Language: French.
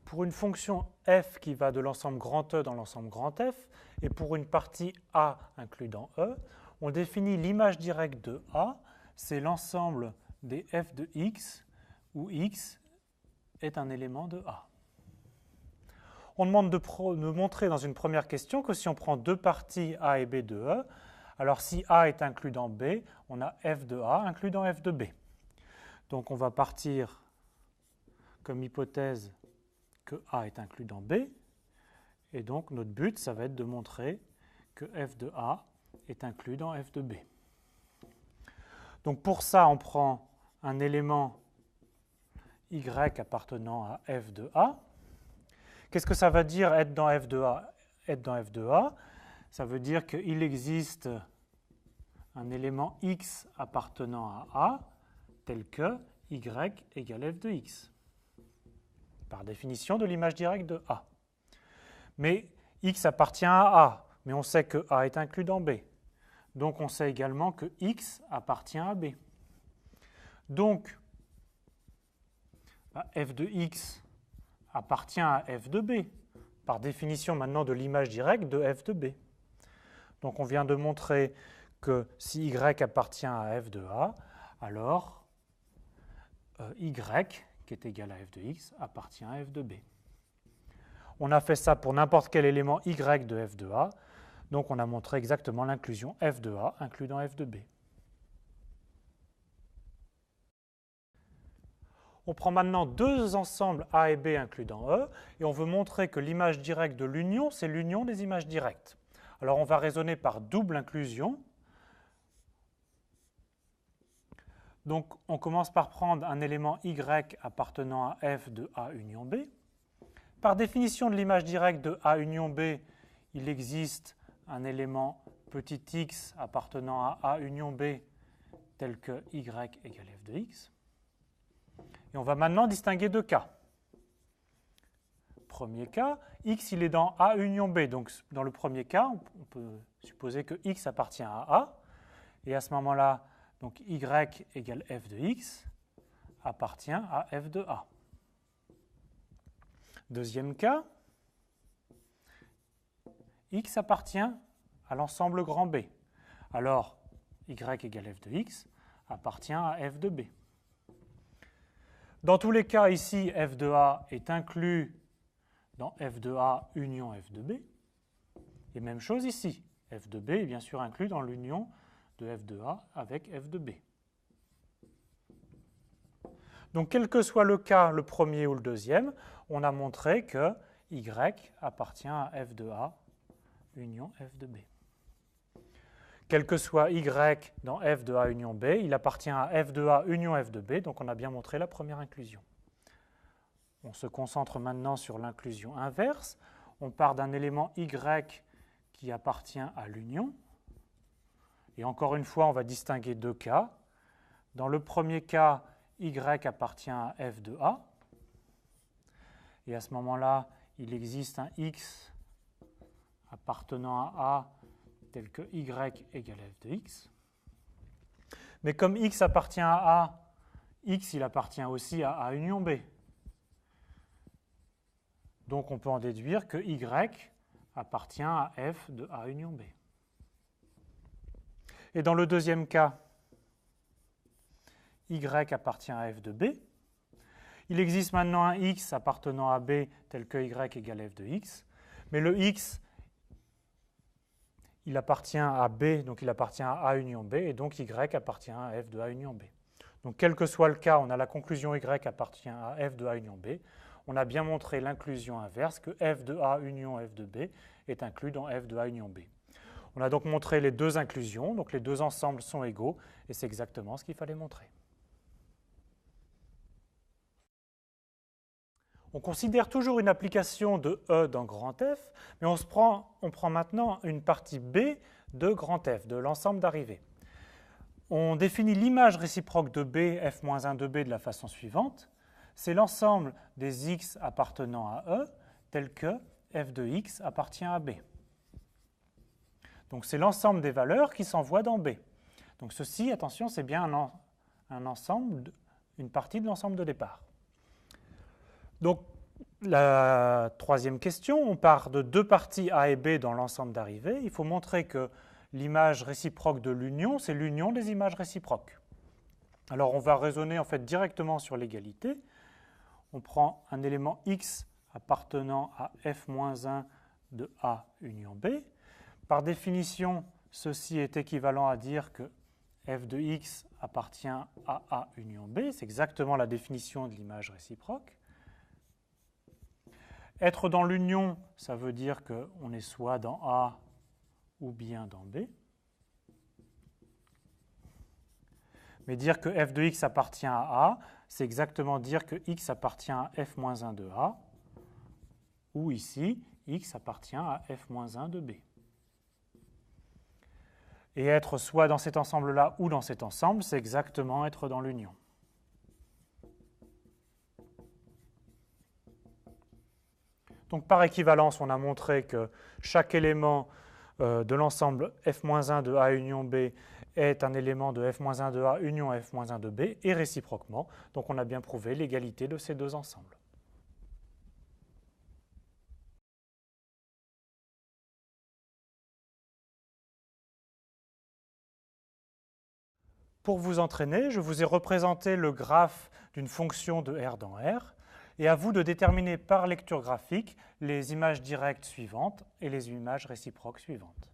pour une fonction f qui va de l'ensemble grand E dans l'ensemble grand F, et pour une partie A inclus dans E, on définit l'image directe de A, c'est l'ensemble des f de x, où x est un élément de A. On demande de montrer dans une première question que si on prend deux parties A et B de E, alors si A est inclus dans B, on a f de A inclus dans f de B. Donc on va partir comme hypothèse que A est inclus dans B, et donc notre but, ça va être de montrer que f de A est inclus dans f de B. Donc pour ça, on prend un élément y appartenant à f de A. Qu'est-ce que ça va dire être dans f de A? Être dans f de A, ça veut dire qu'il existe un élément x appartenant à A tel que y égale f de x, par définition de l'image directe de A. Mais x appartient à A, mais on sait que A est inclus dans B. Donc on sait également que x appartient à B. Donc f de x appartient à f de B, par définition maintenant de l'image directe de f de B. Donc on vient de montrer que si y appartient à f de A, alors y, qui est égal à f de x, appartient à f de B. On a fait ça pour n'importe quel élément y de f de A, donc on a montré exactement l'inclusion f de A inclus dans f de B. On prend maintenant deux ensembles A et B inclus dans E, et on veut montrer que l'image directe de l'union, c'est l'union des images directes. Alors on va raisonner par double inclusion. Donc on commence par prendre un élément y appartenant à f de A union B. Par définition de l'image directe de A union B, il existe un élément petit x appartenant à A union B tel que y égale f de x. Et on va maintenant distinguer deux cas. Premier cas, x il est dans A union B. Donc dans le premier cas, on peut supposer que x appartient à A. Et à ce moment-là, donc y égale f de x appartient à f de A. Deuxième cas, x appartient à l'ensemble grand B. Alors, y égale f de x appartient à f de B. Dans tous les cas, ici, f de A est inclus dans f de A union f de B. Et même chose ici, f de B est bien sûr inclus dans l'union de f de A avec f de B. Donc, quel que soit le cas, le premier ou le deuxième, on a montré que y appartient à f de A union f de B. Quel que soit y dans f de A union B, il appartient à f de A union f de B, donc on a bien montré la première inclusion. On se concentre maintenant sur l'inclusion inverse. On part d'un élément y qui appartient à l'union. Et encore une fois, on va distinguer deux cas. Dans le premier cas, y appartient à f de A. Et à ce moment-là, il existe un x appartenant à A tel que y égale f de x. Mais comme x appartient à A, x il appartient aussi à A union B. Donc on peut en déduire que y appartient à f de A union B. Et dans le deuxième cas, y appartient à f de B. Il existe maintenant un x appartenant à B tel que y égale f de x. Mais le x, il appartient à B, donc il appartient à A union B, et donc y appartient à f de A union B. Donc quel que soit le cas, on a la conclusion y appartient à f de A union B. On a bien montré l'inclusion inverse, que f de A union f de B est inclus dans f de A union B. On a donc montré les deux inclusions, donc les deux ensembles sont égaux, et c'est exactement ce qu'il fallait montrer. On considère toujours une application de E dans grand F, mais on prend maintenant une partie B de grand F, de l'ensemble d'arrivée. On définit l'image réciproque de B, f-1 de B, de la façon suivante. C'est l'ensemble des x appartenant à E, tel que f de x appartient à B. Donc c'est l'ensemble des valeurs qui s'envoient dans B. Donc ceci, attention, c'est bien un ensemble, une partie de l'ensemble de départ. Donc La troisième question, on part de deux parties A et B dans l'ensemble d'arrivée. Il faut montrer que l'image réciproque de l'union, c'est l'union des images réciproques. Alors on va raisonner en fait directement sur l'égalité. On prend un élément x appartenant à f-1 de A union B. Par définition, ceci est équivalent à dire que f de x appartient à A union B. C'est exactement la définition de l'image réciproque. Être dans l'union, ça veut dire qu'on est soit dans A ou bien dans B. Mais dire que f de x appartient à A, c'est exactement dire que x appartient à f-1 de A, ou ici, x appartient à f-1 de B. Et être soit dans cet ensemble-là ou dans cet ensemble, c'est exactement être dans l'union. Donc par équivalence, on a montré que chaque élément de l'ensemble f-1 de A union B est un élément de f-1 de A union f-1 de B, et réciproquement. Donc on a bien prouvé l'égalité de ces deux ensembles. Pour vous entraîner, je vous ai représenté le graphe d'une fonction de R dans R, et à vous de déterminer par lecture graphique les images directes suivantes et les images réciproques suivantes.